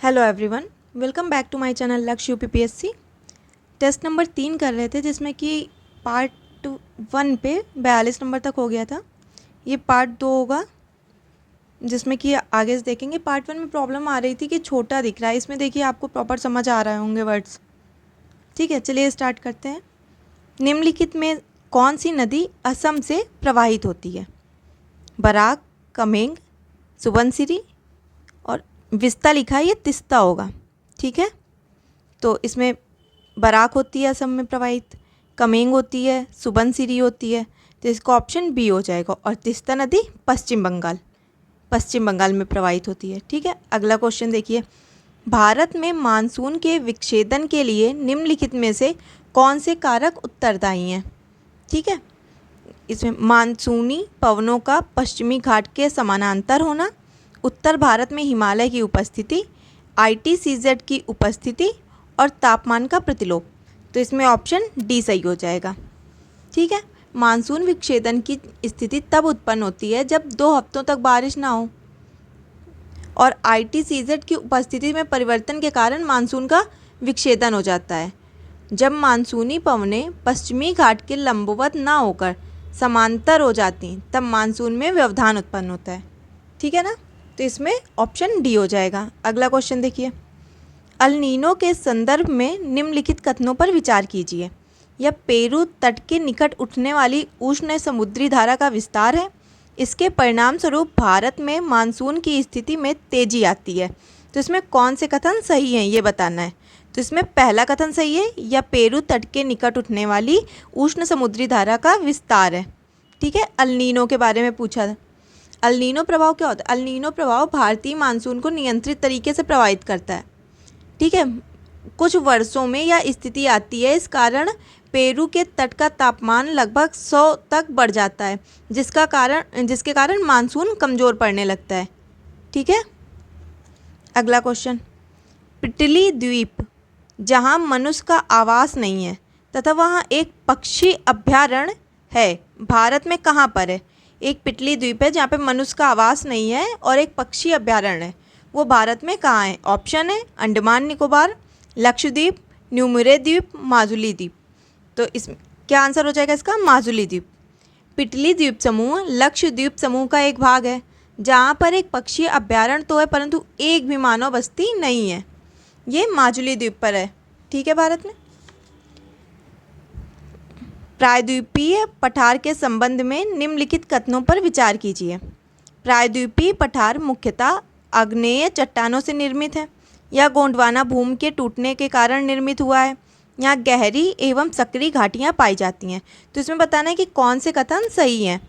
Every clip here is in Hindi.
Hello everyone, welcome back to my channel Lakshya UPPSC. Test number 3 कर रहे थे जिसमें कि पार्ट 1 पे 42 नंबर तक हो गया था। ये पार्ट 2 होगा जिसमें कि आगे से देखेंगे। पार्ट 1 में प्रॉब्लम आ रही थी कि छोटा दिख रहा है, इसमें देखिए आपको प्रॉपर समझ आ रहे होंगे वर्ड्स। ठीक है, चलिए स्टार्ट करते हैं। निम्नलिखित में कौन सी नदी असम से प्रवाहित होती है? बराक, कमेंग, सुबनसिरी और विस्ता लिखा है, ये तिस्ता होगा। ठीक है, तो इसमें बराक होती है असम में प्रवाहित, कमेंग होती है, सुबनसिरी होती है, तो इसका ऑप्शन बी हो जाएगा। और तिस्ता नदी पश्चिम बंगाल में प्रवाहित होती है। ठीक है, अगला क्वेश्चन देखिए। भारत में मानसून के विक्षेदन के लिए निम्नलिखित में से कौन से कारक उत्तरदायी हैं? ठीक है, इसमें मानसूनी पवनों का पश्चिमी घाट के समानांतर होना, उत्तर भारत में हिमालय की उपस्थिति, ITCZ की उपस्थिति और तापमान का प्रतिलोप। तो इसमें ऑप्शन डी सही हो जाएगा। ठीक है, मानसून विक्षेदन की स्थिति तब उत्पन्न होती है जब 2 हफ्तों तक बारिश ना हो और ITCZ की उपस्थिति में परिवर्तन के कारण मानसून का विक्षेदन हो जाता है। जब मानसूनी पवनें पश्चिमी घाट के लंबवत ना होकर समांतर हो जाती तब मानसून में व्यवधान उत्पन्न होता है। ठीक है ना, तो इसमें ऑप्शन डी हो जाएगा। अगला क्वेश्चन देखिए। अल नीनो के संदर्भ में निम्नलिखित कथनों पर विचार कीजिए। यह पेरू तट के निकट उठने वाली उष्ण समुद्री धारा का विस्तार है। इसके परिणाम स्वरूप भारत में मानसून की स्थिति में तेजी आती है। तो इसमें कौन से कथन सही हैं ये बताना है। तो इसमें पहला कथन सही है, या पेरू तट के निकट उठने वाली उष्ण समुद्री धारा का विस्तार है। ठीक है, अल नीनो के बारे में पूछा था। अल नीनो प्रभाव क्या होता है? अल नीनो प्रभाव भारतीय मानसून को नियंत्रित तरीके से प्रभावित करता है। ठीक है, कुछ वर्षों में यह स्थिति आती है, इस कारण पेरू के तट का तापमान लगभग 100 तक बढ़ जाता है, जिसके कारण मानसून कमज़ोर पड़ने लगता है। ठीक है, अगला क्वेश्चन। पिटली द्वीप जहाँ मनुष्य का आवास नहीं है तथा वहाँ एक पक्षी अभयारण्य है, भारत में कहाँ पर है? एक पिटली द्वीप है जहाँ पे मनुष्य का आवास नहीं है और एक पक्षी अभयारण्य है, वो भारत में कहाँ है? ऑप्शन है अंडमान निकोबार, लक्षद्वीप, न्यूमरे द्वीप, माजुली द्वीप। तो इसमें क्या आंसर हो जाएगा इसका? माजुली द्वीप। पिटली द्वीप समूह लक्षद्वीप समूह का एक भाग है जहाँ पर एक पक्षी अभयारण्य तो है परंतु एक भी मानव बस्ती नहीं है। ये माजुली द्वीप पर है। ठीक है, भारत में। प्रायद्वीपीय पठार के संबंध में निम्नलिखित कथनों पर विचार कीजिए। प्रायद्वीपीय पठार मुख्यतः आग्नेय चट्टानों से निर्मित है। यह गोंडवाना भूमि के टूटने के कारण निर्मित हुआ है। यहाँ गहरी एवं सक्रिय घाटियाँ पाई जाती हैं। तो इसमें बताना है कि कौन से कथन सही हैं।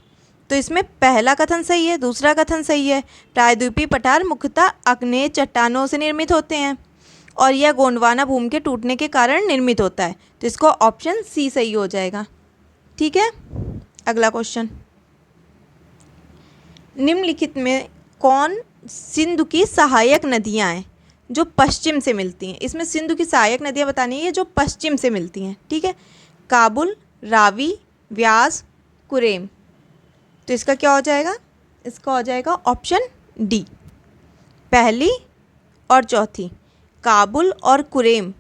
तो इसमें पहला कथन सही है, दूसरा कथन सही है। प्रायद्वीपीय पठार मुख्यतः आग्नेय चट्टानों से निर्मित होते हैं और यह गोंडवाना भूमि के टूटने के कारण निर्मित होता है। तो इसको ऑप्शन सी सही हो जाएगा। ठीक है, अगला क्वेश्चन। निम्नलिखित में कौन सिंधु की सहायक नदियां हैं जो पश्चिम से मिलती हैं? इसमें सिंधु की सहायक नदियां बतानी है जो पश्चिम से मिलती हैं। ठीक है, काबुल, रावी, व्यास, कुरेम। तो इसका क्या हो जाएगा? इसका हो जाएगा ऑप्शन डी, पहली और चौथी। काबुल और कुरेम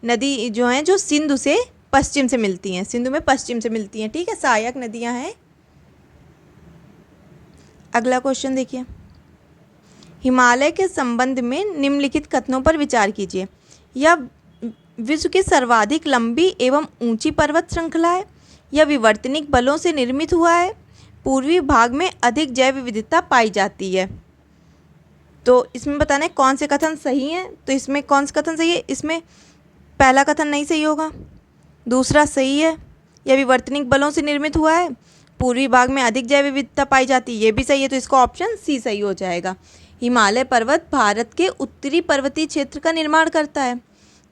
नदी जो हैं जो सिंधु से पश्चिम से मिलती हैं, सिंधु में पश्चिम से मिलती हैं। ठीक है, सहायक नदियां हैं। अगला क्वेश्चन देखिए। हिमालय के संबंध में निम्नलिखित कथनों पर विचार कीजिए। यह विश्व की सर्वाधिक लंबी एवं ऊंची पर्वत श्रृंखला है। यह विवर्तनिक बलों से निर्मित हुआ है। पूर्वी भाग में अधिक जैव विविधता पाई जाती है। तो इसमें बताना है कौन से कथन सही हैं। तो इसमें कौन सा कथन सही है? इसमें पहला कथन नहीं सही होगा, दूसरा सही है। यह विवर्तनिक बलों से निर्मित हुआ है, पूर्वी भाग में अधिक जैव विविधता पाई जाती है, ये भी सही है। तो इसका ऑप्शन सी सही हो जाएगा। हिमालय पर्वत भारत के उत्तरी पर्वतीय क्षेत्र का निर्माण करता है।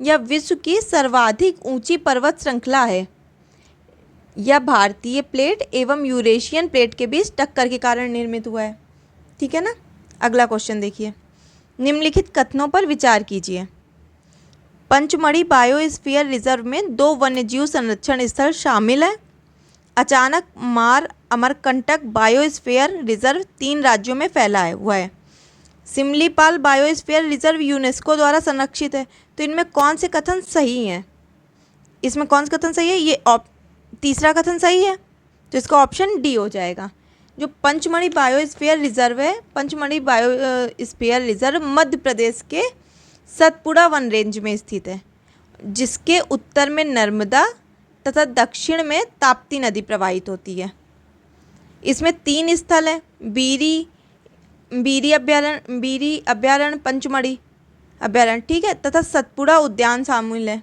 यह विश्व की सर्वाधिक ऊंची पर्वत श्रृंखला है। यह भारतीय प्लेट एवं यूरेशियन प्लेट के बीच टक्कर के कारण निर्मित हुआ है। ठीक है ना, अगला क्वेश्चन देखिए। निम्नलिखित कथनों पर विचार कीजिए। पंचमढ़ी बायोस्फीयर रिजर्व में 2 वन्यजीव संरक्षण स्थल शामिल हैं। अचानक मार अमरकंटक बायोस्फीयर रिजर्व 3 राज्यों में फैला हुआ है। सिमलीपाल बायोस्फीयर रिजर्व यूनेस्को द्वारा संरक्षित है। तो इनमें कौन से कथन सही हैं? इसमें कौन सा कथन सही है? ये तीसरा कथन सही है, तो इसका ऑप्शन डी हो जाएगा। जो पंचमढ़ी बायोस्फीयर रिजर्व है, पंचमढ़ी बायोस्फीयर रिजर्व मध्य प्रदेश के सतपुड़ा वन रेंज में स्थित है, जिसके उत्तर में नर्मदा तथा दक्षिण में ताप्ती नदी प्रवाहित होती है। इसमें 3 स्थल हैं, बीरी अभ्यारण्य, पंचमढ़ी अभ्यारण्य, ठीक है, तथा सतपुड़ा उद्यान शामिल है।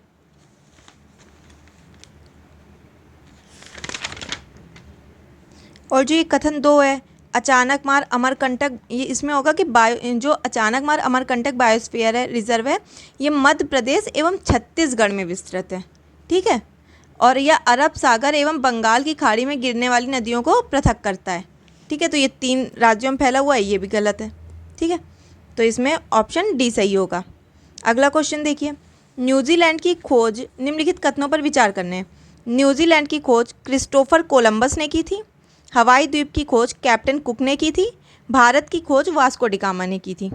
और जो ये कथन 2 है, अचानक मार अमरकंटक, ये इसमें होगा कि जो अचानक मार अमरकंटक बायोस्फीयर है रिजर्व है, ये मध्य प्रदेश एवं छत्तीसगढ़ में विस्तृत है, ठीक है, और यह अरब सागर एवं बंगाल की खाड़ी में गिरने वाली नदियों को पृथक करता है, ठीक है। तो ये 3 राज्यों में फैला हुआ है, ये भी गलत है, ठीक है। तो इसमें ऑप्शन डी सही होगा। अगला क्वेश्चन देखिए, न्यूजीलैंड की खोज निम्नलिखित कथनों पर विचार करने हैं। न्यूजीलैंड की खोज क्रिस्टोफर कोलंबस ने की थी, हवाई द्वीप की खोज कैप्टन कुक ने की थी, भारत की खोज वास्को डी गामा ने की थी।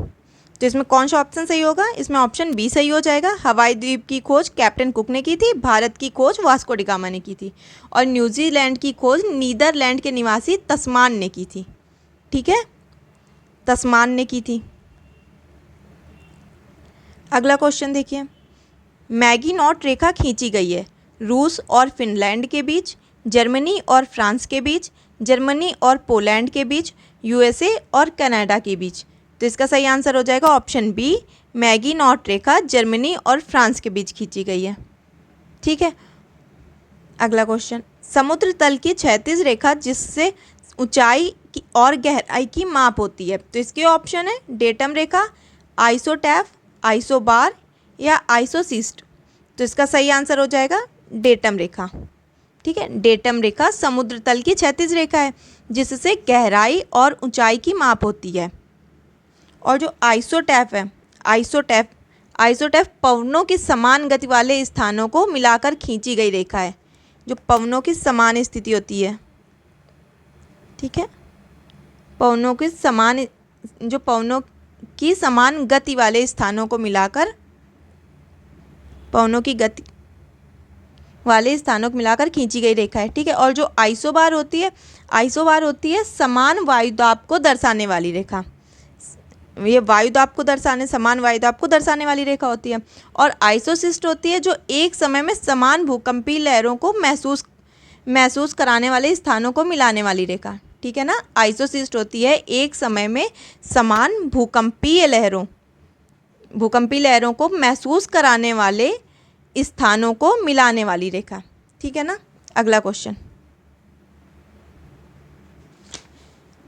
तो इसमें कौन सा ऑप्शन सही होगा? इसमें ऑप्शन बी सही हो जाएगा। हवाई द्वीप की खोज कैप्टन कुक ने की थी, भारत की खोज वास्को डी गामा ने की थी, और न्यूजीलैंड की खोज नीदरलैंड के निवासी तस्मान ने की थी, ठीक है, तस्मान ने की थी। अगला क्वेश्चन देखिए, मैगीनॉट रेखा खींची गई है रूस और फिनलैंड के बीच, जर्मनी और फ्रांस के बीच, जर्मनी और पोलैंड के बीच, यूएसए और कनाडा के बीच। तो इसका सही आंसर हो जाएगा ऑप्शन बी, मैगीनॉट रेखा जर्मनी और फ्रांस के बीच खींची गई है, ठीक है। अगला क्वेश्चन, समुद्र तल की क्षैतिज रेखा जिससे ऊंचाई की और गहराई की माप होती है। तो इसके ऑप्शन है डेटम रेखा, आइसोटैफ, आइसोबार या आइसोसिस्ट। तो इसका सही आंसर हो जाएगा डेटम रेखा, ठीक है। डेटम रेखा समुद्र तल की क्षैतिज रेखा है जिससे गहराई और ऊंचाई की माप होती है। और जो आइसोटैफ है, आइसोटैफ पवनों की समान गति वाले स्थानों को मिलाकर खींची गई रेखा है, जो पवनों की समान स्थिति होती है, ठीक है, पवनों की समान गति वाले स्थानों को मिलाकर, पवनों की गति वाले स्थानों को मिलाकर खींची गई रेखा है, ठीक है। और जो आइसोबार होती है समान वायुदाब को दर्शाने वाली रेखा, ये समान वायुदाब को दर्शाने वाली रेखा होती है। और आइसोसिस्ट होती है जो एक समय में समान भूकंपीय लहरों को महसूस कराने वाले स्थानों को मिलाने वाली रेखा, ठीक है ना। आइसोसिस्ट होती है एक समय में समान भूकंपीय लहरों को महसूस कराने वाले स्थानों को मिलाने वाली रेखा, ठीक है ना। अगला क्वेश्चन,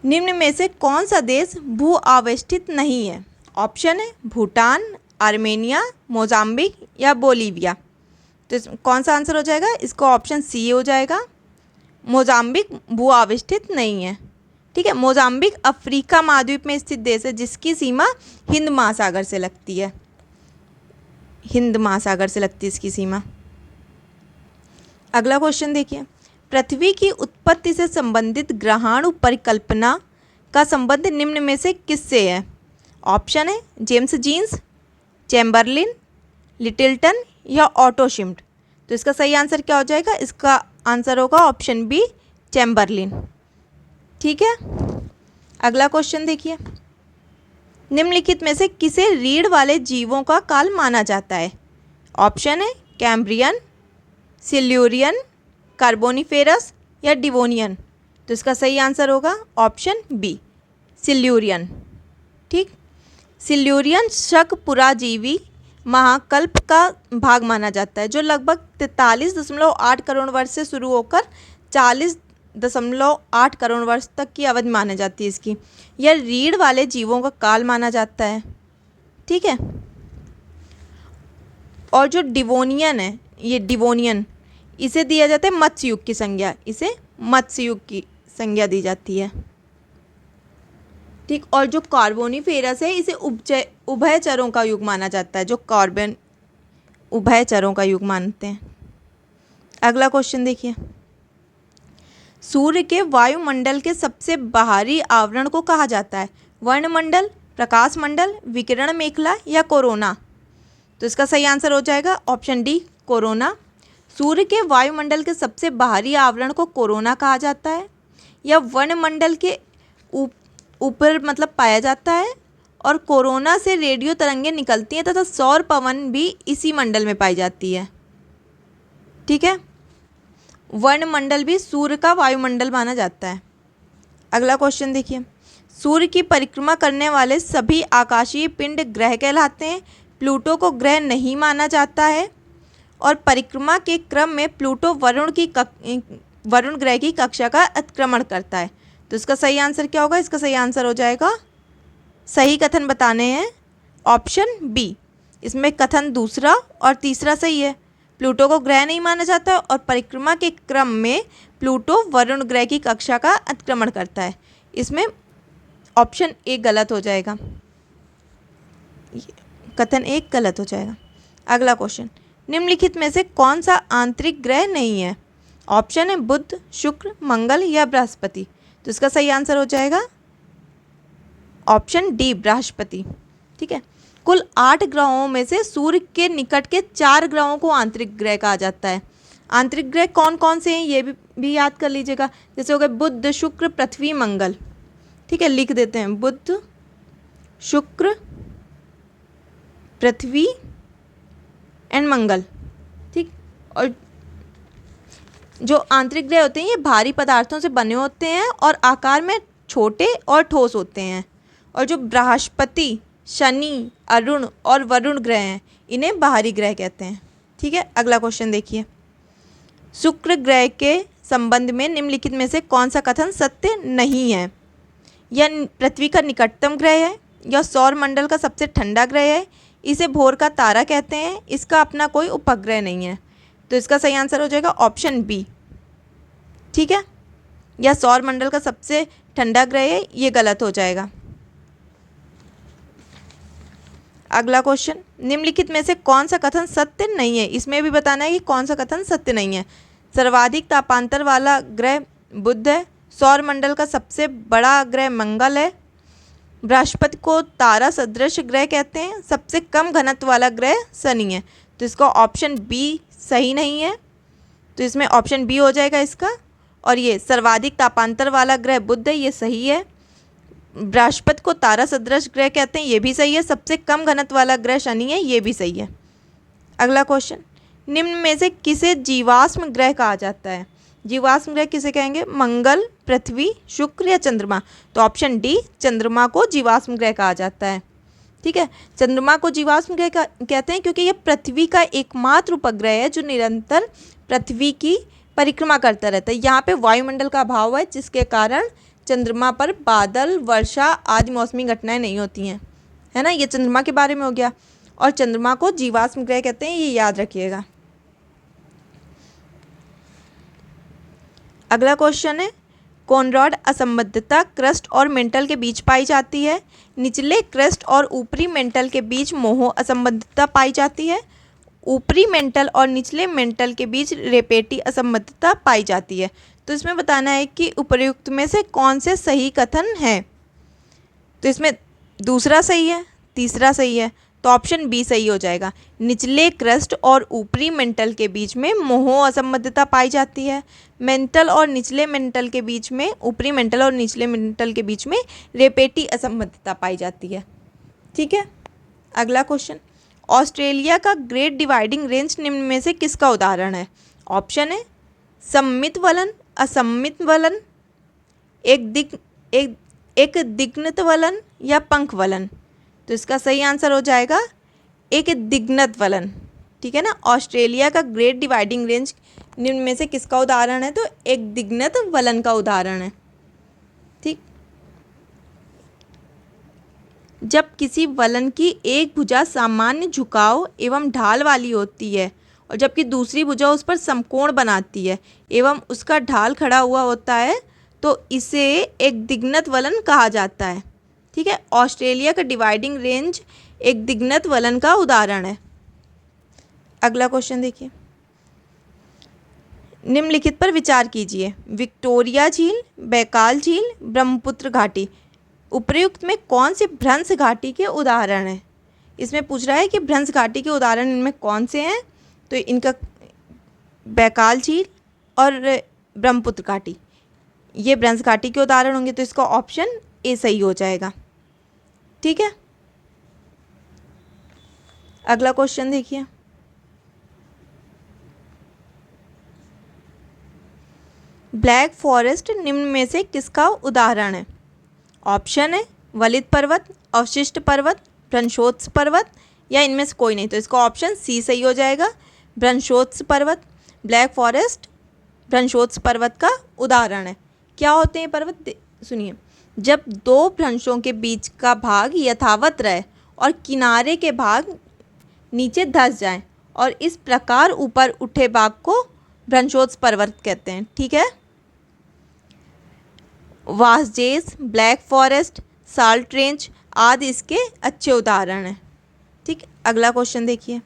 निम्न में से कौन सा देश भू आवेष्टित नहीं है? ऑप्शन है भूटान, आर्मेनिया, मोजाम्बिक या बोलीविया। तो कौन सा आंसर हो जाएगा? इसका ऑप्शन सी हो जाएगा, मोजाम्बिक भू आवेष्टित नहीं है, ठीक है। मोजाम्बिक अफ्रीका महाद्वीप में स्थित देश है जिसकी सीमा हिंद महासागर से लगती है, इसकी सीमा। अगला क्वेश्चन देखिए, पृथ्वी की उत्पत्ति से संबंधित ग्रहाणु परिकल्पना का संबंध निम्न में से किससे है? ऑप्शन है जेम्स जीन्स, चैम्बरलिन, लिटिलटन या ऑटो शिम्ट। तो इसका सही आंसर क्या हो जाएगा? इसका आंसर होगा ऑप्शन बी, चैम्बरलिन, ठीक है। अगला क्वेश्चन देखिए, निम्नलिखित में से किसे रीढ़ वाले जीवों का काल माना जाता है? ऑप्शन है कैम्ब्रियन, सिल्यूरियन, कार्बोनिफेरस या डिवोनियन। तो इसका सही आंसर होगा ऑप्शन बी, सिल्यूरियन, ठीक। सिल्यूरियन शक पुराजीवी महाकल्प का भाग माना जाता है जो लगभग 43.8 करोड़ वर्ष से शुरू होकर 40.8 करोड़ वर्ष तक की अवधि मानी जाती है इसकी। यह रीढ़ वाले जीवों का काल माना जाता है, ठीक है। और जो डिवोनियन है, ये डिवोनियन, इसे दिया जाता है मत्स्य युग की संज्ञा, इसे मत्स्य युग की संज्ञा दी जाती है, ठीक। और जो कार्बोनिफेरस है इसे उभयचरों का युग माना जाता है, जो कार्बन उभयचरों का युग मानते हैं। अगला क्वेश्चन देखिए, सूर्य के वायुमंडल के सबसे बाहरी आवरण को कहा जाता है वर्णमंडल, प्रकाश मंडल, विकिरण मेखला या कोरोना। तो इसका सही आंसर हो जाएगा ऑप्शन डी कोरोना। सूर्य के वायुमंडल के सबसे बाहरी आवरण को कोरोना कहा जाता है। यह वर्णमंडल के ऊपर मतलब पाया जाता है और कोरोना से रेडियो तरंगें निकलती हैं तथा सौर पवन भी इसी मंडल में पाई जाती है। ठीक है, वर्णमंडल भी सूर्य का वायुमंडल माना जाता है। अगला क्वेश्चन देखिए, सूर्य की परिक्रमा करने वाले सभी आकाशीय पिंड ग्रह कहलाते हैं। प्लूटो को ग्रह नहीं माना जाता है और परिक्रमा के क्रम में प्लूटो वरुण ग्रह की कक्षा का अतिक्रमण करता है। तो इसका सही आंसर क्या होगा? इसका सही आंसर हो जाएगा, सही कथन बताने हैं ऑप्शन बी। इसमें कथन दूसरा और तीसरा सही है। प्लूटो को ग्रह नहीं माना जाता और परिक्रमा के क्रम में प्लूटो वरुण ग्रह की कक्षा का अतिक्रमण करता है। इसमें ऑप्शन ए गलत हो जाएगा, कथन एक गलत हो जाएगा। अगला क्वेश्चन, निम्नलिखित में से कौन सा आंतरिक ग्रह नहीं है? ऑप्शन है बुध, शुक्र, मंगल या बृहस्पति। तो इसका सही आंसर हो जाएगा ऑप्शन डी बृहस्पति। ठीक है, कुल 8 ग्रहों में से सूर्य के निकट के 4 ग्रहों को आंतरिक ग्रह कहा जाता है। आंतरिक ग्रह कौन कौन से हैं ये भी याद कर लीजिएगा। जैसे हो गए बुध, शुक्र, पृथ्वी, मंगल। ठीक है, लिख देते हैं बुध, शुक्र, पृथ्वी एंड मंगल। ठीक, और जो आंतरिक ग्रह होते हैं ये भारी पदार्थों से बने होते हैं और आकार में छोटे और ठोस होते हैं। और जो बृहस्पति, शनि, अरुण और वरुण ग्रह हैं इन्हें बाहरी ग्रह कहते हैं। ठीक है, अगला क्वेश्चन देखिए, शुक्र ग्रह के संबंध में निम्नलिखित में से कौन सा कथन सत्य नहीं है? यह पृथ्वी का निकटतम ग्रह है, यह सौर मंडल का सबसे ठंडा ग्रह है, इसे भोर का तारा कहते हैं, इसका अपना कोई उपग्रह नहीं है। तो इसका सही आंसर हो जाएगा ऑप्शन बी। ठीक है, यह सौर मंडल का सबसे ठंडा ग्रह है, ये गलत हो जाएगा। अगला क्वेश्चन, निम्नलिखित में से कौन सा कथन सत्य नहीं है? इसमें भी बताना है कि कौन सा कथन सत्य नहीं है। सर्वाधिक तापांतर वाला ग्रह बुध है, सौर मंडल का सबसे बड़ा ग्रह मंगल है, बृहस्पति को तारा सदृश ग्रह कहते हैं, सबसे कम घनत्व वाला ग्रह शनि है। तो इसका ऑप्शन बी सही नहीं है, तो इसमें ऑप्शन बी हो जाएगा इसका। और ये सर्वाधिक तापांतर वाला ग्रह बुध है, ये सही है। बृहस्पति को तारा सदृश ग्रह कहते हैं, ये भी सही है। सबसे कम घनत्व वाला ग्रह शनि है, ये भी सही है। अगला क्वेश्चन, निम्न में से किसे जीवाश्म ग्रह कहा जाता है? जीवाश्म ग्रह किसे कहेंगे? मंगल, पृथ्वी, शुक्र या चंद्रमा। तो ऑप्शन डी चंद्रमा को जीवाश्म ग्रह कहा जाता है। ठीक है, चंद्रमा को जीवाश्म ग्रह कहते हैं क्योंकि यह पृथ्वी का एकमात्र उपग्रह है जो निरंतर पृथ्वी की परिक्रमा करता रहता है। यहाँ पे वायुमंडल का अभाव है जिसके कारण चंद्रमा पर बादल, वर्षा आदि मौसमी घटनाएं नहीं होती हैं, है ना। ये चंद्रमा के बारे में हो गया। और चंद्रमा को जीवाश्म ग्रह कहते हैं, ये याद रखिएगा। अगला क्वेश्चन है, कॉनरॉड असंबद्धता क्रस्ट और मेंटल के बीच पाई जाती है। निचले क्रस्ट और ऊपरी मेंटल के बीच मोहो असंबद्धता पाई जाती है। ऊपरी मेंटल और निचले मेंटल के बीच रेपेटी असंबद्धता पाई जाती है। तो इसमें बताना है कि उपर्युक्त में से कौन से सही कथन हैं। तो इसमें दूसरा सही है, तीसरा सही है, तो ऑप्शन बी सही हो जाएगा। निचले क्रस्ट और ऊपरी मेंटल के बीच में मोहो असंबद्धता पाई जाती है। मेंटल और निचले मेंटल के बीच में, ऊपरी मेंटल और निचले मेंटल के बीच में रेपेटी असंबद्धता पाई जाती है। ठीक है, अगला क्वेश्चन, ऑस्ट्रेलिया का ग्रेट डिवाइडिंग रेंज निम्न में से किसका उदाहरण है? ऑप्शन है सममित वलन, असममित वलन, एक दिग्नत वलन या पंख वलन। तो इसका सही आंसर हो जाएगा एक दिग्नत वलन। ठीक है ना, ऑस्ट्रेलिया का ग्रेट डिवाइडिंग रेंज निम्न में से किसका उदाहरण है? तो एक दिग्नत वलन का उदाहरण है। ठीक, जब किसी वलन की एक भुजा सामान्य झुकाव एवं ढाल वाली होती है और जबकि दूसरी भुजा उस पर समकोण बनाती है एवं उसका ढाल खड़ा हुआ होता है तो इसे एक दिग्नत वलन कहा जाता है। ठीक है, ऑस्ट्रेलिया का डिवाइडिंग रेंज एक दिग्नत वलन का उदाहरण है। अगला क्वेश्चन देखिए, निम्नलिखित पर विचार कीजिए। विक्टोरिया झील, बैकाल झील, ब्रह्मपुत्र घाटी। उपर्युक्त में कौन सी भ्रंश घाटी के उदाहरण हैं? इसमें पूछ रहा है कि भ्रंश घाटी के उदाहरण इनमें कौन से हैं। तो इनका बैकाल झील और ब्रह्मपुत्र घाटी, ये भ्रंश घाटी के उदाहरण होंगे। तो इसका ऑप्शन ए सही हो जाएगा। ठीक है, अगला क्वेश्चन देखिए। ब्लैक फॉरेस्ट निम्न में से किसका उदाहरण है? ऑप्शन है वलित पर्वत, अवशिष्ट पर्वत, भ्रंशोत्स पर्वत या इनमें से कोई नहीं। तो इसका ऑप्शन सी सही हो जाएगा, भ्रंशोत्स पर्वत। ब्लैक फॉरेस्ट भ्रंशोत्स पर्वत का उदाहरण है। क्या होते हैं पर्वत? सुनिए, जब दो भ्रंशों के बीच का भाग यथावत रहे और किनारे के भाग नीचे धंस जाएं और इस प्रकार ऊपर उठे भाग को भ्रंशोत्स पर्वत कहते हैं। ठीक है, Vosges, black forest, salt range आदि इसके अच्छे उदाहरण हैं। ठीक, अगला क्वेश्चन देखिए।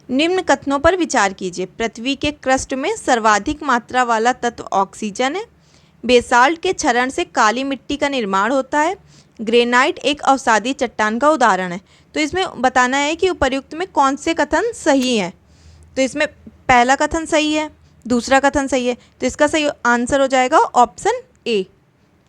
निम्न कथनों पर विचार कीजिए। पृथ्वी के क्रस्ट में सर्वाधिक मात्रा वाला तत्व ऑक्सीजन है। बेसाल्ट के क्षरण से काली मिट्टी का निर्माण होता है। ग्रेनाइट एक अवसादी चट्टान का उदाहरण है। तो इसमें बताना है कि उपर्युक्त में कौन से कथन सही है। तो इसमें पहला कथन सही है, दूसरा कथन सही है। तो इसका सही आंसर हो जाएगा ऑप्शन ए।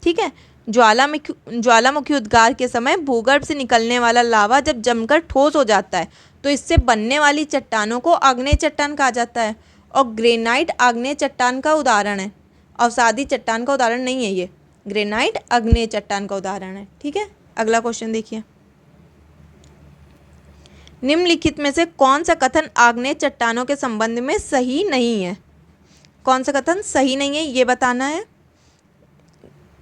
ठीक है, ज्वालामुखी उद्गार के समय भूगर्भ से निकलने वाला लावा जब जमकर ठोस हो जाता है तो इससे बनने वाली चट्टानों को आग्नेय चट्टान कहा जाता है। और ग्रेनाइट आग्नेय चट्टान का उदाहरण है, अवसादी चट्टान का उदाहरण नहीं है ये। ग्रेनाइट आग्नेय चट्टान का उदाहरण है। ठीक है, अगला क्वेश्चन देखिए। निम्नलिखित में से कौन सा कथन आग्नेय चट्टानों के संबंध में सही नहीं है? कौन सा कथन सही नहीं है ये बताना है।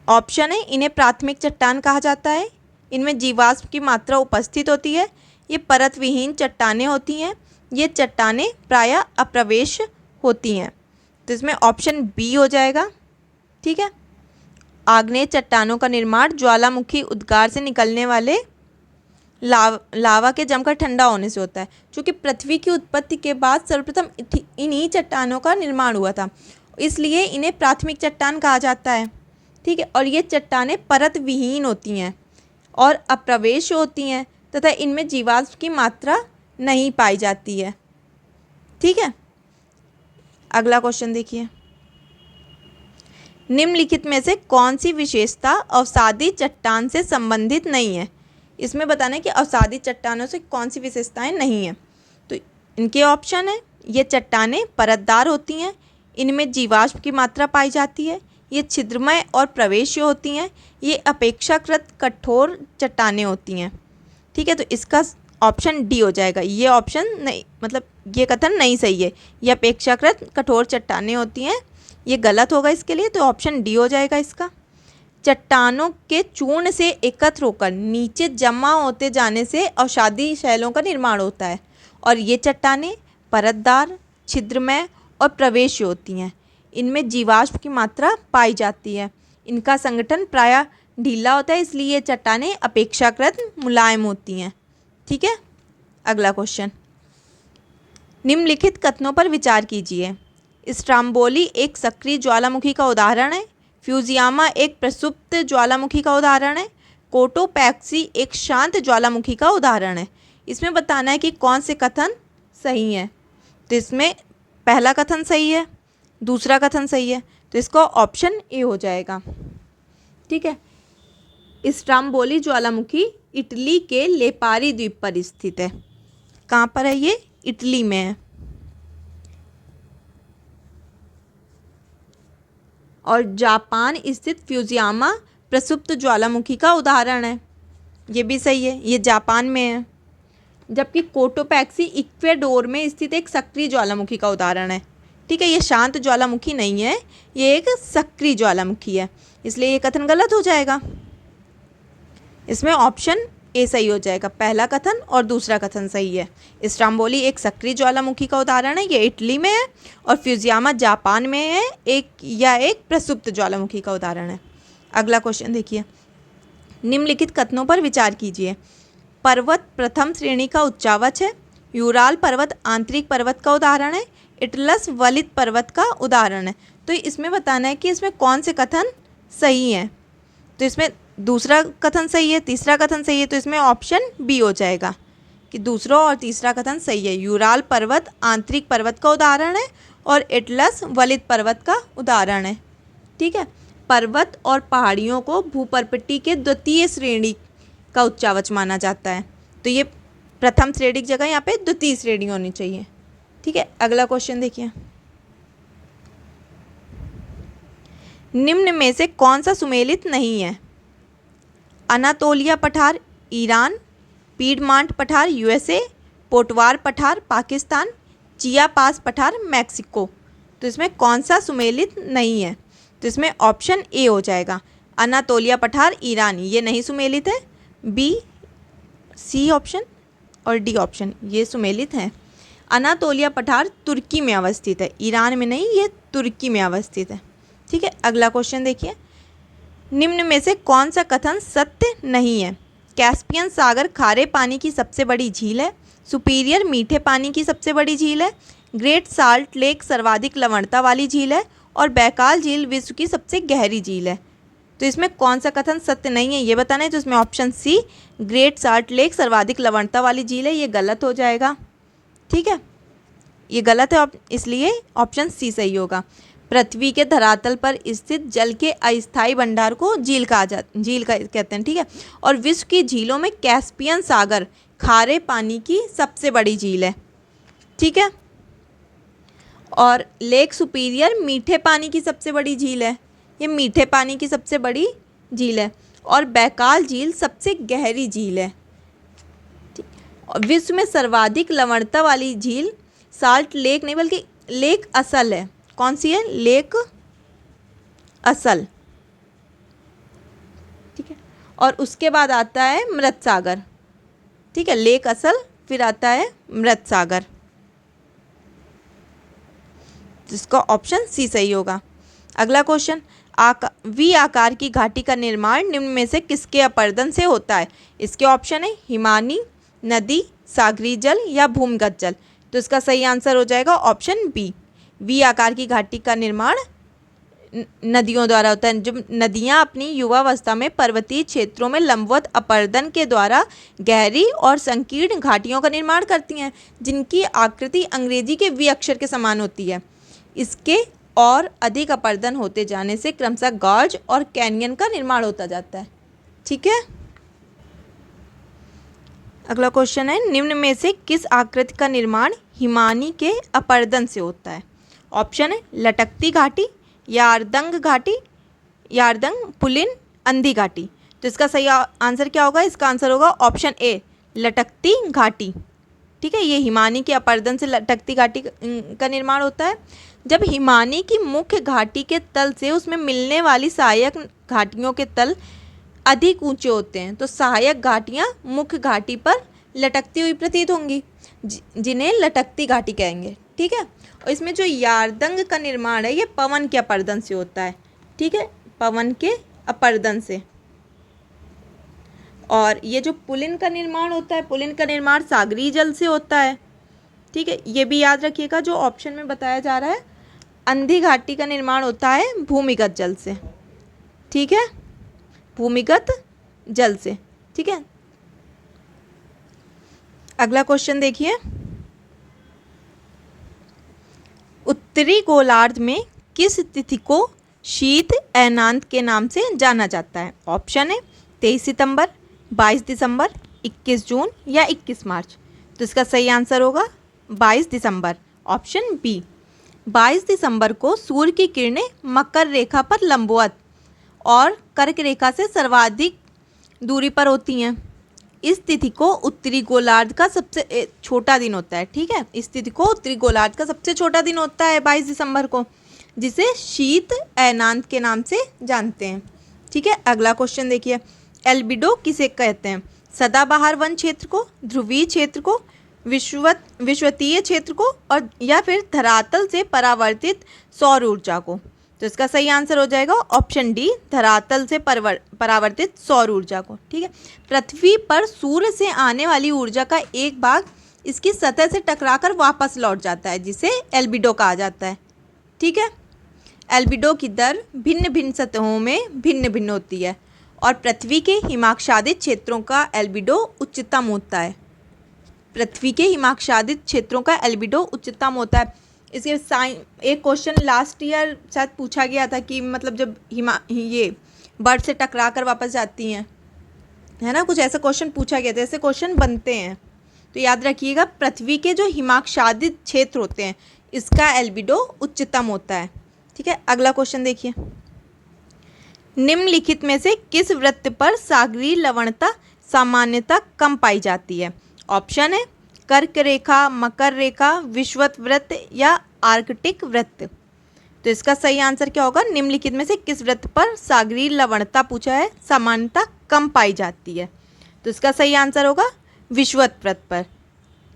ऑप्शन है इन्हें प्राथमिक चट्टान कहा जाता है, इनमें जीवाश्म की मात्रा उपस्थित होती है, ये परत विहीन चट्टानें होती हैं, ये चट्टानें प्रायः अप्रवेश होती हैं। तो इसमें ऑप्शन बी हो जाएगा। ठीक है, आग्नेय चट्टानों का निर्माण ज्वालामुखी उद्गार से निकलने वाले लावा के जमकर ठंडा होने से होता है। क्योंकि पृथ्वी की उत्पत्ति के बाद सर्वप्रथम इन्हीं चट्टानों का निर्माण हुआ था, इसलिए इन्हें प्राथमिक चट्टान कहा जाता है। ठीक है, और ये चट्टानें परत विहीन होती हैं और अप्रवेश होती हैं तथा इनमें जीवाश्म की मात्रा नहीं पाई जाती है। ठीक है, अगला क्वेश्चन देखिए। निम्नलिखित में से कौन सी विशेषता अवसादी चट्टान से संबंधित नहीं है? इसमें बताना है कि अवसादी चट्टानों से कौन सी विशेषताएं नहीं हैं। तो इनके ऑप्शन है, ये चट्टानें परतदार होती हैं, इनमें जीवाश्म की मात्रा पाई जाती है, ये छिद्रमय और प्रवेश्य होती हैं, ये अपेक्षाकृत कठोर चट्टानें होती हैं। ठीक है, तो इसका ऑप्शन डी हो जाएगा। ये ऑप्शन नहीं, मतलब ये कथन नहीं सही है। ये अपेक्षाकृत कठोर चट्टानें होती हैं, ये गलत होगा इसके लिए। तो ऑप्शन डी हो जाएगा इसका। चट्टानों के चूर्ण से एकत्र होकर नीचे जमा होते जाने से अवसादी शैलों का निर्माण होता है और ये चट्टानें परतदार, छिद्रमय और प्रवेश्य होती हैं। इनमें जीवाश्म की मात्रा पाई जाती है, इनका संगठन प्रायः ढीला होता है, इसलिए ये चट्टानें अपेक्षाकृत मुलायम होती हैं। ठीक है, अगला क्वेश्चन। निम्नलिखित कथनों पर विचार कीजिए। स्ट्राम्बोली एक सक्रिय ज्वालामुखी का उदाहरण है, फ्यूजियामा एक प्रसुप्त ज्वालामुखी का उदाहरण है, कोटोपैक्सी एक शांत ज्वालामुखी का उदाहरण है। इसमें बताना है कि कौन से कथन सही हैं। तो इसमें पहला कथन सही है, दूसरा कथन सही है, तो इसका ऑप्शन ए हो जाएगा। ठीक है, स्ट्राम्बोली ज्वालामुखी इटली के लेपारी द्वीप पर स्थित है। कहाँ पर है ये? इटली में है। और जापान स्थित फ्यूजियामा प्रसुप्त ज्वालामुखी का उदाहरण है, ये भी सही है, ये जापान में है। जबकि कोटोपैक्सी इक्वेडोर में स्थित एक सक्रिय ज्वालामुखी का उदाहरण है। ठीक है, ये शांत ज्वालामुखी नहीं है, ये एक सक्रिय ज्वालामुखी है, इसलिए ये कथन गलत हो जाएगा। इसमें ऑप्शन ए सही हो जाएगा, पहला कथन और दूसरा कथन सही है। स्ट्राम्बोली एक सक्रिय ज्वालामुखी का उदाहरण है, ये इटली में है, और फ्यूजियामा जापान में है, एक प्रसुप्त ज्वालामुखी का उदाहरण है। अगला क्वेश्चन देखिए। निम्नलिखित कथनों पर विचार कीजिए। पर्वत प्रथम श्रेणी का उच्चावच है, यूराल पर्वत आंतरिक पर्वत का उदाहरण है, एटलस वलित पर्वत का उदाहरण है। तो इसमें बताना है कि इसमें कौन से कथन सही हैं। तो इसमें दूसरा कथन सही है, तीसरा कथन सही है, तो इसमें ऑप्शन बी हो जाएगा कि दूसरा और तीसरा कथन सही है। यूराल पर्वत आंतरिक पर्वत का उदाहरण है और एटलस वलित पर्वत का उदाहरण है। ठीक है, पर्वत और पहाड़ियों को भूपर्पट्टी के द्वितीय श्रेणी का उच्चावच माना जाता है, तो ये प्रथम श्रेणी की जगह यहाँ पे द्वितीय श्रेणी होनी चाहिए। ठीक है, अगला क्वेश्चन देखिए, निम्न में से कौन सा सुमेलित नहीं है? अनातोलिया पठार ईरान, पीडमांट पठार यूएसए, पोटवार पठार पाकिस्तान, चिया पास पठार मैक्सिको। तो इसमें कौन सा सुमेलित नहीं है? तो इसमें ऑप्शन ए हो जाएगा, अनातोलिया पठार ईरान, ये नहीं सुमेलित है। बी, सी ऑप्शन और डी ऑप्शन ये सुमेलित हैं। अनातोलिया पठार तुर्की में अवस्थित है, ईरान में नहीं, ये तुर्की में अवस्थित है। ठीक है, अगला क्वेश्चन देखिए, निम्न में से कौन सा कथन सत्य नहीं है? कैस्पियन सागर खारे पानी की सबसे बड़ी झील है, सुपीरियर मीठे पानी की सबसे बड़ी झील है, ग्रेट साल्ट लेक सर्वाधिक लवणता वाली झील है और बैकाल झील विश्व की सबसे गहरी झील है। तो इसमें कौन सा कथन सत्य नहीं है ये बताना है। तो इसमें option C, great salt lake सर्वाधिक लवणता वाली झील है, ये गलत हो जाएगा। ठीक है, ये गलत है, इसलिए ऑप्शन सी सही होगा। पृथ्वी के धरातल पर स्थित जल के अस्थायी भंडार को झील कहते हैं। ठीक है, और विश्व की झीलों में कैस्पियन सागर खारे पानी की सबसे बड़ी झील है। ठीक है, और लेक सुपीरियर मीठे पानी की सबसे बड़ी झील है, ये मीठे पानी की सबसे बड़ी झील है, और बैकाल झील सबसे गहरी झील है। और विश्व में सर्वाधिक लवणता वाली झील साल्ट लेक नहीं बल्कि लेक असल है। कौन सी है? लेक असल। ठीक है, और उसके बाद आता है मृत सागर। ठीक है, लेक असल, फिर आता है मृत सागर, जिसका ऑप्शन सी सही होगा। अगला क्वेश्चन, वी आकार की घाटी का निर्माण निम्न में से किसके अपरदन से होता है? इसके ऑप्शन है हिमानी, नदी, सागरी जल या भूमिगत जल। तो इसका सही आंसर हो जाएगा ऑप्शन बी, वी आकार की घाटी का निर्माण नदियों द्वारा होता है। जब नदियां अपनी युवावस्था में पर्वतीय क्षेत्रों में लंबवत अपरदन के द्वारा गहरी और संकीर्ण घाटियों का निर्माण करती हैं, जिनकी आकृति अंग्रेजी के वी अक्षर के समान होती है। इसके और अधिक अपरदन होते जाने से क्रमशः गॉर्ज और कैनियन का निर्माण होता जाता है। ठीक है, अगला क्वेश्चन है, निम्न में से किस आकृति का निर्माण हिमानी के अपरदन से होता है? ऑप्शन है लटकती घाटी, यारदंग घाटी, यारदंग, पुलिन, अंधी घाटी। तो इसका सही आंसर क्या होगा? इसका आंसर होगा ऑप्शन ए, लटकती घाटी। ठीक है, ये हिमानी के अपरदन से लटकती घाटी का निर्माण होता है। जब हिमानी की मुख्य घाटी के तल से उसमें मिलने वाली सहायक घाटियों के तल अधिक ऊंचे होते हैं, तो सहायक घाटियाँ मुख्य घाटी पर लटकती हुई प्रतीत होंगी, जिन्हें लटकती घाटी कहेंगे। ठीक है, और इसमें जो यारदंग का निर्माण है ये पवन के अपरदन से होता है। ठीक है, पवन के अपरदन से। और ये जो पुलिन का निर्माण होता है, पुलिन का निर्माण सागरी जल से होता है। ठीक है, ये भी याद रखिएगा, जो ऑप्शन में बताया जा रहा है अंधी घाटी का निर्माण होता है भूमिगत जल से। ठीक है, भूमिगत जल से। ठीक है, अगला क्वेश्चन देखिए, उत्तरी गोलार्ध में किस तिथि को शीत ऐनांत के नाम से जाना जाता है? ऑप्शन है 23 सितंबर, 22 दिसंबर, 21 जून या 21 मार्च। तो इसका सही आंसर होगा 22 दिसंबर, ऑप्शन बी। 22 दिसंबर को सूर्य की किरणें मकर रेखा पर लंबवत और कर्क रेखा से सर्वाधिक दूरी पर होती हैं। इस तिथि को उत्तरी गोलार्ध का सबसे छोटा दिन होता है। ठीक है, इस तिथि को उत्तरी गोलार्ध का सबसे छोटा दिन होता है 22 दिसंबर को, जिसे शीत ऐनांत के नाम से जानते हैं। ठीक है, अगला क्वेश्चन देखिए, एल्बिडो किसे कहते हैं? सदाबहार वन क्षेत्र को, ध्रुवीय क्षेत्र को, विषुवतीय क्षेत्र को, और या फिर धरातल से परावर्तित सौर ऊर्जा को। तो इसका सही आंसर हो जाएगा ऑप्शन डी, धरातल से परावर्तित सौर ऊर्जा को। ठीक है, पृथ्वी पर सूर्य से आने वाली ऊर्जा का एक भाग इसकी सतह से टकराकर वापस लौट जाता है, जिसे एल्बिडो कहा जाता है। ठीक है, एल्बिडो की दर भिन्न भिन्न सतहों में भिन्न भिन्न होती है और पृथ्वी के हिमाच्छादित क्षेत्रों का एल्बिडो उच्चतम होता है। पृथ्वी के हिमाच्छादित क्षेत्रों का एल्बिडो उच्चतम होता है। इसके एक क्वेश्चन लास्ट ईयर शायद पूछा गया था कि मतलब जब ये बर्फ से टकरा कर वापस जाती हैं, है ना, कुछ ऐसा क्वेश्चन पूछा गया था, ऐसे क्वेश्चन बनते हैं। तो याद रखिएगा, पृथ्वी के जो हिमाच्छादित क्षेत्र होते हैं इसका एल्बिडो उच्चतम होता है। ठीक है, अगला क्वेश्चन देखिए। निम्नलिखित में से किस वृत्त पर सागरीय लवणता सामान्यतः कम पाई जाती है? ऑप्शन है कर्क रेखा, मकर रेखा, विषुवत वृत्त या आर्कटिक वृत्त। तो इसका सही आंसर क्या होगा? निम्नलिखित में से किस वृत्त पर सागरीय लवणता पूछा है, सामान्यतः कम पाई जाती है? तो इसका सही आंसर होगा विषुवत वृत्त पर।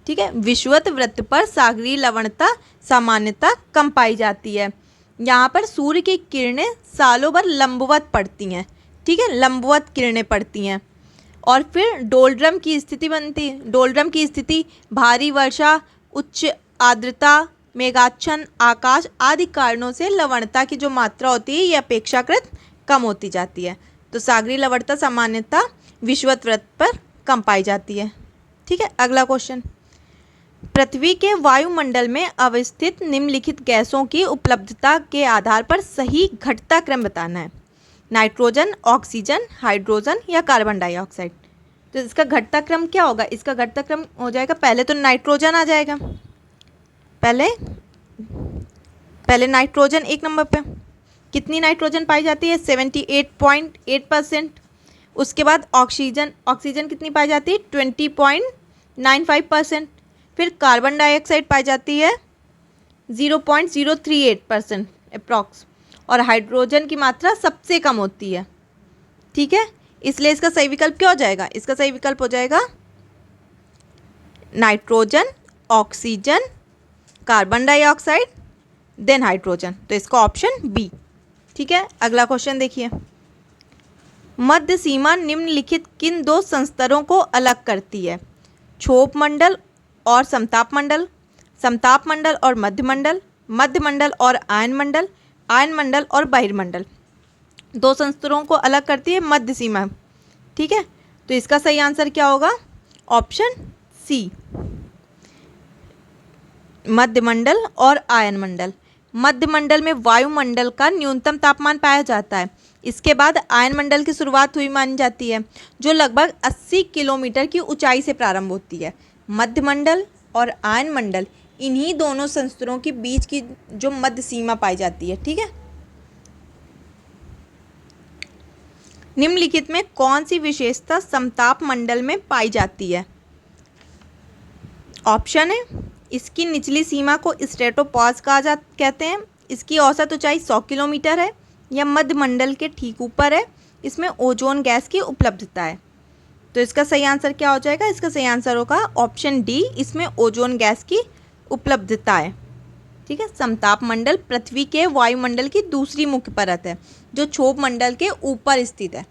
ठीक है, विषुवत वृत्त पर सागरीय लवणता सामान्यतः कम पाई जाती है। यहाँ पर सूर्य की किरणें सालों भर लंबवत पड़ती हैं। ठीक है, लंबवत किरणें पड़ती हैं और फिर डोलड्रम की स्थिति बनती है। डोलड्रम की स्थिति भारी वर्षा, उच्च आर्द्रता, मेघाच्छन्न आकाश आदि कारणों से लवणता की जो मात्रा होती है ये अपेक्षाकृत कम होती जाती है। तो सागरीय लवणता सामान्यतः विषुवत वृत्त पर कम पाई जाती है। ठीक है, अगला क्वेश्चन। पृथ्वी के वायुमंडल में अवस्थित निम्नलिखित गैसों की उपलब्धता के आधार पर सही घटता क्रम बताना है। नाइट्रोजन, ऑक्सीजन, हाइड्रोजन या कार्बन डाइऑक्साइड। तो इसका घटता क्रम क्या होगा? इसका घटता क्रम हो जाएगा, पहले तो नाइट्रोजन आ जाएगा, पहले नाइट्रोजन एक नंबर पे। कितनी नाइट्रोजन पाई जाती है? 78.8%। उसके बाद ऑक्सीजन, ऑक्सीजन कितनी पाई जाती है? 20.95%। फिर कार्बन डाइऑक्साइड पाई जाती है 0.038% अप्रॉक्स, और हाइड्रोजन की मात्रा सबसे कम होती है। ठीक है, इसलिए इसका सही विकल्प क्या हो जाएगा? इसका सही विकल्प हो जाएगा nitrogen, oxygen, carbon dioxide, then hydrogen. तो इसका ऑप्शन बी। ठीक है, अगला क्वेश्चन देखिए। मध्य सीमा निम्नलिखित किन दो संस्तरों को अलग करती है? क्षोभ मंडल और समताप मंडल, समताप मंडल और मध्य मंडल, मध्य मंडल और आयन मंडल, आयन मंडल और बहिर्मंडल। दो संस्तरों को अलग करती है मध्य सीमा। ठीक है, तो इसका सही आंसर क्या होगा? ऑप्शन सी, मध्य मंडल और आयन मंडल। मध्य मंडल में वायुमंडल का न्यूनतम तापमान पाया जाता है। इसके बाद आयन मंडल की शुरुआत हुई मानी जाती है, जो लगभग 80 किलोमीटर की ऊंचाई से प्रारंभ होती है। मध्य मंडल और आयन मंडल, इन्हीं दोनों संस्तरों के बीच की जो मध्य सीमा पाई जाती है। ठीक है, निम्नलिखित में कौन सी विशेषता समताप मंडल में पाई जाती है? ऑप्शन है इसकी निचली सीमा को स्ट्रेटोपॉज कहते हैं, इसकी औसत ऊंचाई 100 किलोमीटर है, या मध्य मंडल के ठीक ऊपर है, इसमें ओजोन गैस की उपलब्धता है। तो इसका सही आंसर क्या हो जाएगा? इसका सही आंसर होगा ऑप्शन डी, इसमें ओजोन गैस की उपलब्धता है। ठीक है, समताप मंडल पृथ्वी के वायुमंडल की दूसरी मुख्य परत है, जो क्षोभ मंडल के ऊपर स्थित है।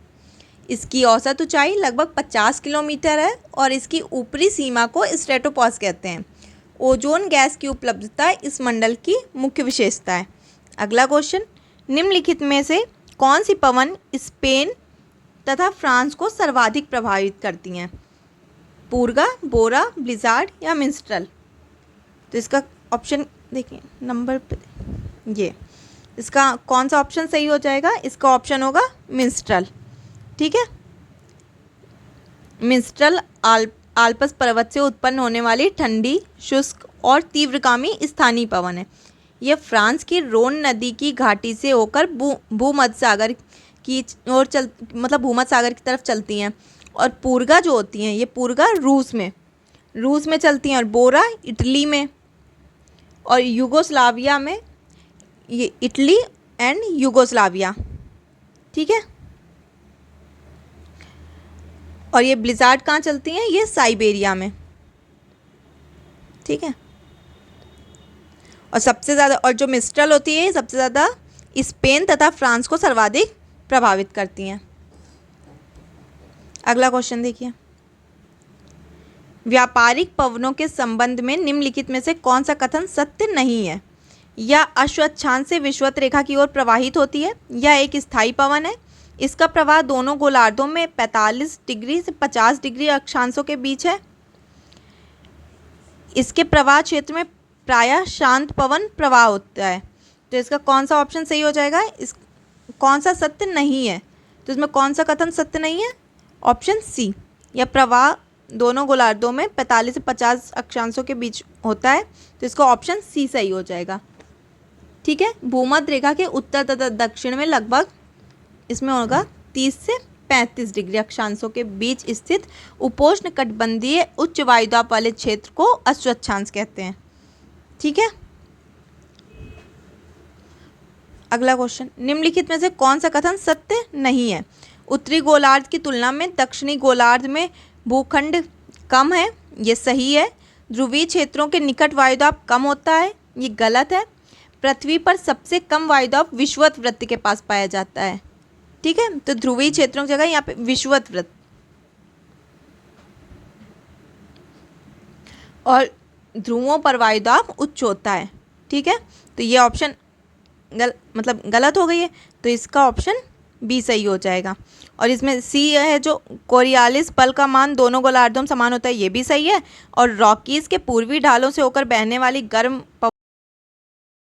इसकी औसत ऊंचाई लगभग 50 किलोमीटर है और इसकी ऊपरी सीमा को स्ट्रेटोपॉज कहते हैं। ओजोन गैस की उपलब्धता इस मंडल की मुख्य विशेषता है। अगला क्वेश्चन। निम्नलिखित में से कौन सी पवन स्पेन तथा फ्रांस को सर्वाधिक प्रभावित करती हैं? पूर्गा, बोरा, ब्लिज़ार्ड या मिस्ट्रल। तो इसका ऑप्शन देखिए नंबर पे, ये इसका कौन सा ऑप्शन सही हो जाएगा? इसका ऑप्शन होगा मिस्ट्रल। ठीक है, मिस्ट्रल आल्प्स पर्वत से उत्पन्न होने वाली ठंडी, शुष्क और तीव्रगामी स्थानीय पवन है। यह फ्रांस की रोन नदी की घाटी से होकर भूमध्य सागर की ओर भूमध्य सागर की तरफ चलती हैं। और पूर्गा जो होती हैं, ये पूर्गा रूस में चलती हैं, और बोरा इटली में, और यूगोस्लाविया में, ये इटली एंड यूगोस्लाविया। ठीक है, और ये ब्लिज़ार्ड कहाँ चलती हैं? ये साइबेरिया में। ठीक है, और सबसे ज़्यादा, और जो मिस्ट्रल होती है सबसे ज़्यादा स्पेन तथा फ्रांस को सर्वाधिक प्रभावित करती हैं। अगला क्वेश्चन देखिए। व्यापारिक पवनों के संबंध में निम्नलिखित में से कौन सा कथन सत्य नहीं है? या अश्वत्थांश से विषुवत रेखा की ओर प्रवाहित होती है, या एक स्थायी पवन है, इसका प्रवाह दोनों गोलार्धों में 45 डिग्री से 50 डिग्री अक्षांशों के बीच है। इसके प्रवाह क्षेत्र में प्रायः शांत पवन प्रवाह होता है। तो इसका कौन सा ऑप्शन सही हो जाएगा? इस कौन सा सत्य नहीं है? तो इसमें कौन सा कथन सत्य नहीं है? ऑप्शन सी, यह प्रवाह दोनों गोलार्धों में 45 से 50 अक्षांशों के बीच होता है। तो इसका ऑप्शन सी सही हो जाएगा। ठीक है, भूमध्य रेखा के उत्तर तथा दक्षिण में लगभग इसमें होगा 30 से 35 डिग्री अक्षांशों के बीच स्थित उपोष्ण कटिबंधीय उच्च वायुदाब वाले क्षेत्र को अश्वत्थांश कहते हैं। ठीक है, अगला क्वेश्चन, निम्नलिखित में से कौन सा कथन सत्य नहीं है? उत्तरी गोलार्ध की तुलना में दक्षिणी गोलार्ध में भूखंड कम है, ये सही है। ध्रुवीय क्षेत्रों के निकट वायुदाब कम होता है, ये गलत है। पृथ्वी पर सबसे कम वायुदाब विषुवत वृत्त के पास पाया जाता है। ठीक है, तो ध्रुवीय क्षेत्रों की जगह यहाँ पे विषुवत वृत्त। और ध्रुवों पर वायुदाब उच्च होता है। ठीक है, तो ये ऑप्शन गलत हो गई है। तो इसका ऑप्शन बी सही हो जाएगा। और इसमें सी है जो कोरियालिस पल का मान दोनों गोलार्धों में समान होता है, ये भी सही है। और रॉकीज के पूर्वी ढालों से होकर बहने वाली गर्म